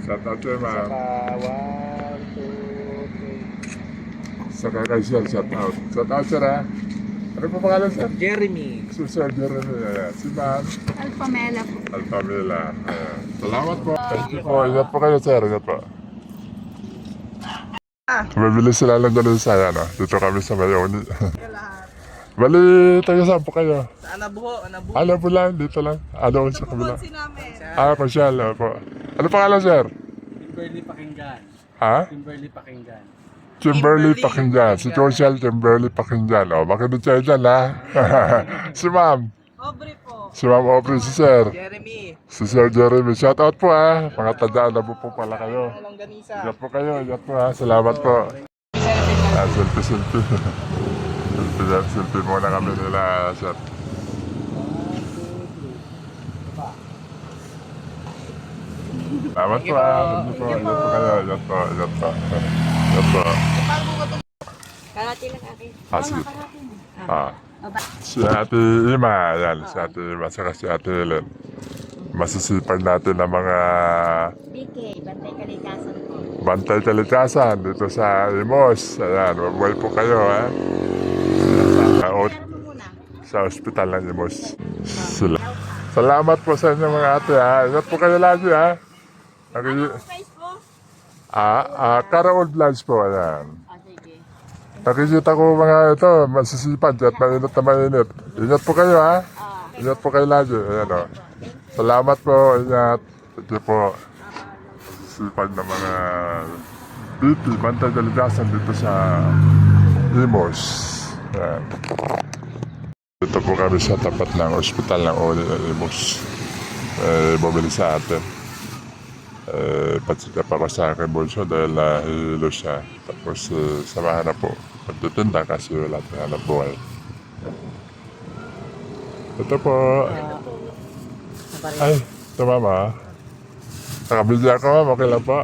Shout out sa'yo, ma'am. Saka 1, 2, 3. Saka kay Sir, shout out. Shout out, sir, ha? Ano po pangalan, sir? Jeremy. Si Sir Jeremy. Ayan. Si ma'am. Alpamela po. Alpamila. Ayan. Salamat po. Thank you po. Ingat po kayo, sir. Ingat po. Mabilis sila lang dyan sa ayan, no? Dito kami sa Mayoni. Bali, tayo saan po kayo? Sa Anabuho, Anabuho. Ano po lang, dito lang. Ano sa kabila? namin. Pasyal, po. Ano pangalan, sir? Kimberly Pakinggan. Ha? Kimberly Pakinggan. Kimberly Pakinggan. Si Social Kimberly Pakinggan. O, makinig kayo dyan, ha? Si ma'am. Aubrey po. Si ma'am Aubrey, si sir. Jeremy. Si Sir Jeremy. Shout out po, ha? Mga tandaan na po pala kayo. Longganisa. Ingat po kayo, ingat po, ha? Salamat po. Selfie. Selfie muna kami nila, sir. Salamat po, ha? Ingat po kayo. Ingat po. Ingat po. Kalati lang akin. Sige. Baba. Si Ate Ima, yan. Si Ate Ima, saka si Ate Helen. Masisipag natin ng mga BK, Bantay Kalikasan po. bantay kalikasan dito sa Imos. Ayan, mabuhay po kayo, ha? Pero mo muna. Sa ospital ng Imos. Sila. Salamat po sa inyo mga ate, ha? Ingat po kayo lagi, ha? Facebook? Karaold Vlogs po, ayan. Sige. Nakikita ko mga ito, masisipag at mainit na mainit. Ingat po kayo, ha? Ingat po kayo lagi. Ayan, o. Salamat po, ingat. Ito po, sipag na mga BP, bantay daligasan dito sa Imos. Ayan. Dito po kami sa tapat ng ospital ng Oli Imos. Bumili sa atin. Patsikap ako sa aking bulso dahil nahihilo siya. Tapos samahan na po. Pagtitinda kasi wala tayong hanap buhay. Ito po. Ay, ito mama. Nakabili ako, ma'am. Okay lang po.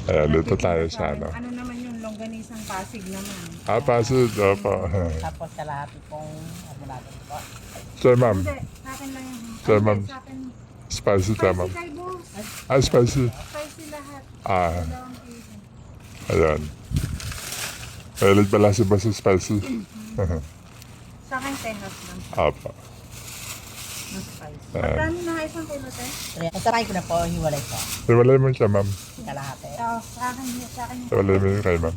Ayan, dito tayo sa ano. Ano naman yung longganisang Pasig naman? Pasig. Opo. Tapos kalahati pong ano natin po. Sir, ma'am. Hindi, sa akin lang yung... Sir, ma'am. Sa akin, Spicy ka, ma'am. kay boss. Spicy. Spicy lahat. Ah, Dalawang piso. ayan. Mahilig pala si boss sa spicy. Sa akin, tenos lang. Apa. No spicy. Ayan. Magkano na isang kilo, te? Kasabay ko na po, hiwalay po. Iwalay mo siya, ma'am. Kalahati. Sa akin yung... Iwalay mo yung kay ma'am.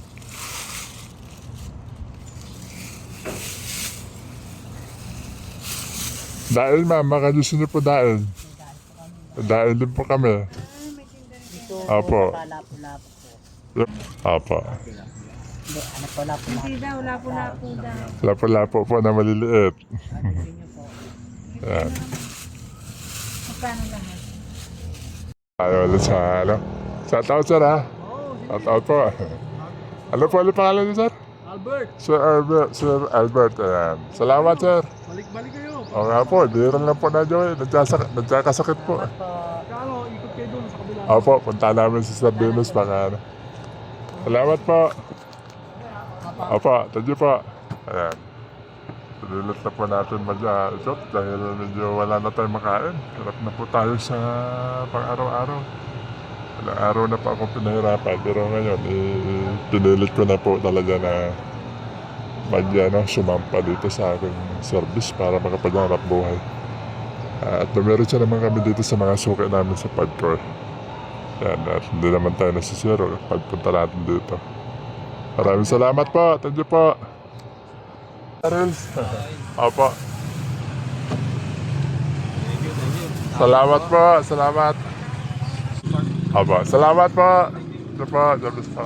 Dahil, ma'am. Makajusin niyo po dahil. Dahil din po kami. Dito Apo. lapo-lapo po. Apa. Hindi, ano po lapo-lapo. Hindi daw, lapo-lapo daw. Lapo-lapo po na maliliit. Ayusin niyo po. Ayan. Magkano lahat? Tayo ulit sa ano. Shout out, sir, ha? Shout out po. Ano po ulit pangalan niyo, sir? Albert, Sir Albert. Ayan. Salamat, sir. balik-balik kayo. O nga po, di rin lang po na Joy. Nagkakasakit po. Kano, ikot kayo doon sa kabila. Opo, punta namin sa Sardinas baka ano. Salamat po. Opo, thank you po. Ayan. Pinilit na po natin mag-ikot dahil medyo wala na tayong makain. Hirap na po tayo sa pang-araw-araw. Ilang araw na pa akong pinahirapan. Pero ngayon, pinilit ko na po talaga na sumampa dito sa aking service para makapaghanap buhay. At dumiretso naman kami dito sa mga suki namin sa Padcor. Yan, at hindi naman tayo nasisiro pagpunta natin dito. Maraming salamat po. Thank you po. Reels. Opo. Salamat po. Salamat. Opo. Salamat po. Thank you po. Jabis po.